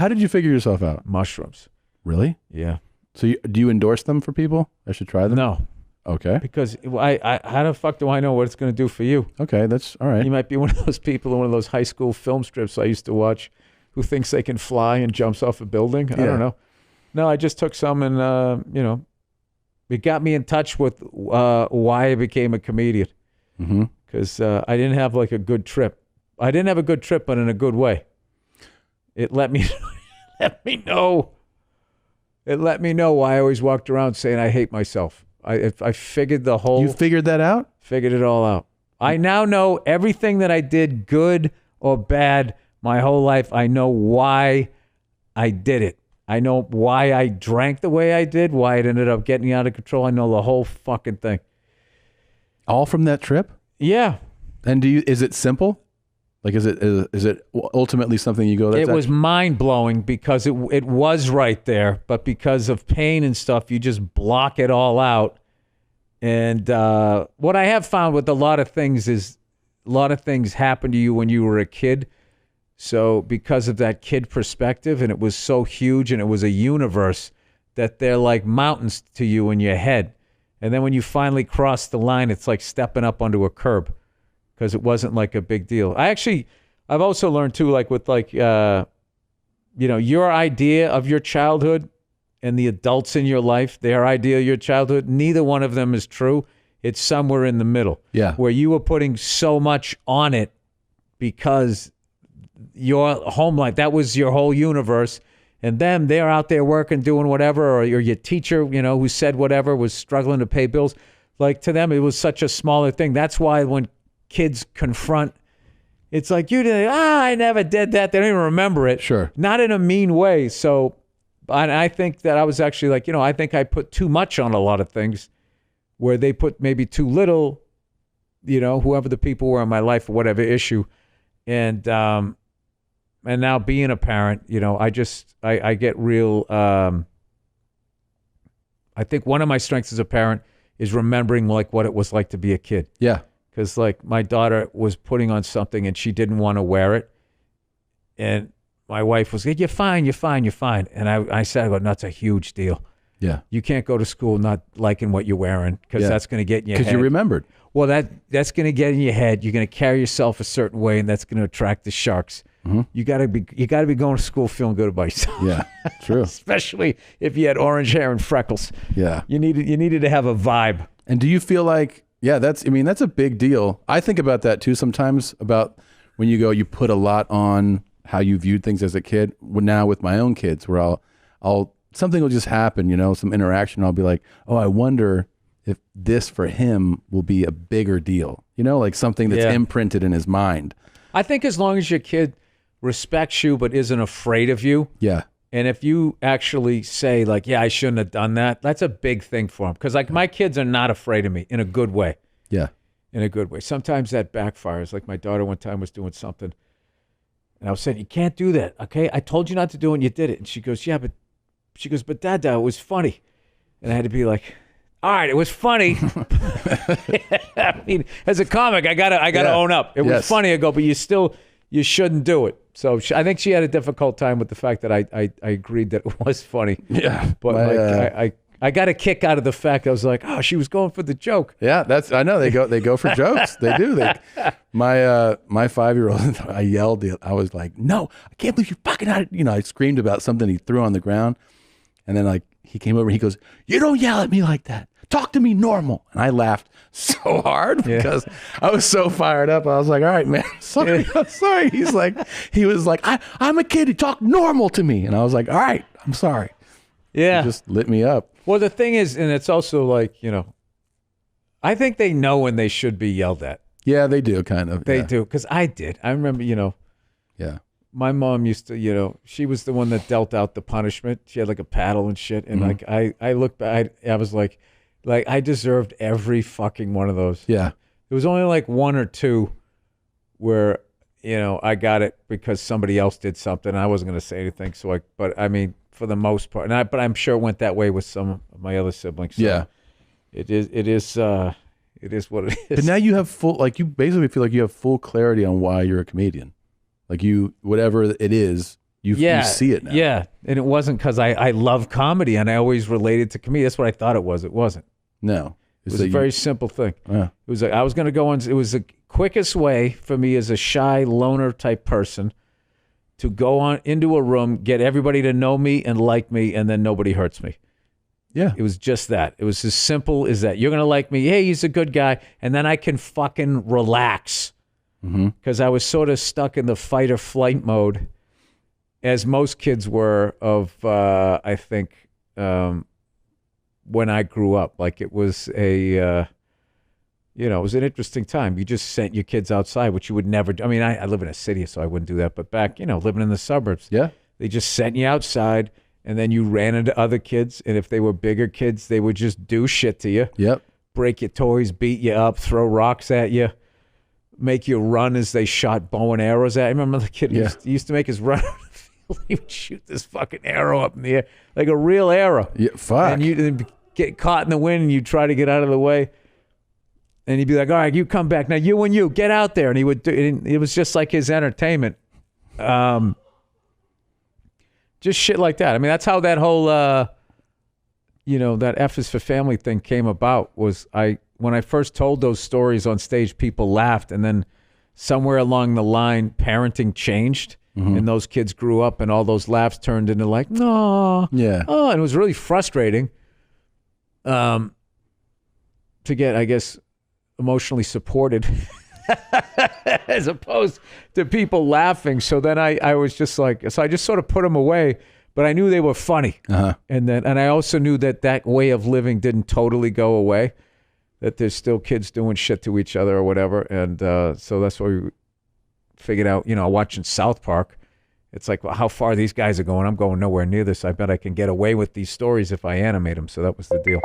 How did you figure yourself out? Mushrooms. Really? Yeah. So do you endorse them for people? I should try them? No. Okay. Because how the fuck do I know what it's going to do for you? Okay, that's all right. You might be one of those people in one of those high school film strips I used to watch who thinks they can fly and jumps off a building. Yeah. I don't know. No, I just took some and, it got me in touch with why I became a comedian. Because I didn't have like a good trip. I didn't have a good trip, but in a good way. It let me know. It let me know why I always walked around saying I hate myself. I figured the whole... You figured that out? Figured it all out. I now know everything that I did, good or bad, my whole life. I know why I did it. I know why I drank the way I did, why it ended up getting out of control. I know the whole fucking thing. All from that trip? Yeah. And is it simple? Like, is it ultimately something you go, that's it was mind-blowing because it was right there, but because of pain and stuff, you just block it all out. And what I have found with a lot of things is a lot of things happened to you when you were a kid. So because of that kid perspective, and it was so huge and it was a universe that they're like mountains to you in your head. And then when you finally cross the line, it's like stepping up onto a curb. Because it wasn't like a big deal. I've also learned too, like with like, your idea of your childhood and the adults in your life, their idea of your childhood, neither one of them is true. It's somewhere in the middle. Yeah. Where you were putting so much on it because your home life, that was your whole universe. And them, they're out there working, doing whatever, or your teacher, who said whatever, was struggling to pay bills. Like to them, it was such a smaller thing. That's why when kids confront, it's like, you did, I never did that. They don't even remember it. Sure. Not in a mean way. So I think that I was actually like, I think I put too much on a lot of things where they put maybe too little, whoever the people were in my life or whatever issue. And now being a parent, I get real, I think one of my strengths as a parent is remembering like what it was like to be a kid. Yeah. Because like my daughter was putting on something and she didn't want to wear it. And my wife was like, you're fine. And I said, no, that's a huge deal. Yeah. You can't go to school not liking what you're wearing because that's going to get in your head. Because you remembered. Well, that's going to get in your head. You're going to carry yourself a certain way and that's going to attract the sharks. Mm-hmm. You got to be going to school feeling good about yourself. Yeah, true. Especially if you had orange hair and freckles. Yeah. You needed to have a vibe. And do you feel like, that's a big deal. I think about that too sometimes, about when you put a lot on how you viewed things as a kid. Now with my own kids, where I'll something will just happen, some interaction. I'll be like, oh, I wonder if this for him will be a bigger deal, like something that's imprinted in his mind. I think as long as your kid respects you but isn't afraid of you. Yeah. And if you actually say like, I shouldn't have done that, that's a big thing for them. Because like my kids are not afraid of me in a good way. Yeah. In a good way. Sometimes that backfires. Like my daughter one time was doing something. And I was saying, you can't do that, okay? I told you not to do it and you did it. And she goes, but Dada, it was funny. And I had to be like, all right, it was funny. I mean, as a comic, I gotta own up. It was funny. I go, but you shouldn't do it. So I think she had a difficult time with the fact that I agreed that it was funny. Yeah. But I got a kick out of the fact I was like, oh, she was going for the joke. Yeah, I know they go for jokes. They do. My 5-year-old, I yelled. I was like, no, I can't believe you fucking had it. I screamed about something he threw on the ground, and then like he came over and he goes, you don't yell at me like that. Talk to me normal. And I laughed so hard because I was so fired up. I was like, all right, man, sorry. I'm sorry. He was like, I'm a kid. He talked normal to me. And I was like, all right, I'm sorry. Yeah. He just lit me up. Well, the thing is, and it's also like, I think they know when they should be yelled at. Yeah, they do kind of. They do. Because I did. I remember, Yeah. My mom used to, she was the one that dealt out the punishment. She had like a paddle and shit. And like, I looked back, I was like I deserved every fucking one of those. Yeah. There was only like one or two where, I got it because somebody else did something. I wasn't going to say anything. But I mean, for the most part, but I'm sure it went that way with some of my other siblings. So yeah. It is what it is. But now you have you basically feel like you have full clarity on why you're a comedian. Like whatever it is, You see it now. Yeah, and it wasn't because I love comedy and I always related to comedy. That's what I thought it was. It wasn't. No. It was a very simple thing. Yeah. It was like I was going to go on. It was the quickest way for me as a shy loner type person to go on into a room, get everybody to know me and like me, and then nobody hurts me. Yeah. It was just that. It was as simple as that. You're going to like me. Hey, he's a good guy. And then I can fucking relax. Because I was sort of stuck in the fight or flight mode, as most kids were of, I think, when I grew up. Like it was it was an interesting time. You just sent your kids outside, which you would never do. I mean, I live in a city, so I wouldn't do that. But back, living in the suburbs, they just sent you outside, and then you ran into other kids. And if they were bigger kids, they would just do shit to you. Yep. Break your toys, beat you up, throw rocks at you, make you run as they shot bow and arrows at you. I remember the kid who used to make us run out of the field. He would shoot this fucking arrow up in the air, like a real arrow. Yeah, fuck. And you'd get caught in the wind, and you'd try to get out of the way. And he'd be like, all right, you come back. Now you, get out there. And he would do it. It was just like his entertainment. Just shit like that. I mean, that's how that whole, that F is for family thing came about. Was when I first told those stories on stage, people laughed. And then somewhere along the line, parenting changed. And those kids grew up, and all those laughs turned into like, no. Yeah. Oh, and it was really frustrating to get, I guess, emotionally supported as opposed to people laughing. So then I was just like, so I just sort of put them away, but I knew they were funny. And I also knew that way of living didn't totally go away, that there's still kids doing shit to each other or whatever. And so that's why we figured out, watching South Park, it's like, well, how far these guys are going. I'm going nowhere near this. I bet I can get away with these stories if I animate them. So that was the deal.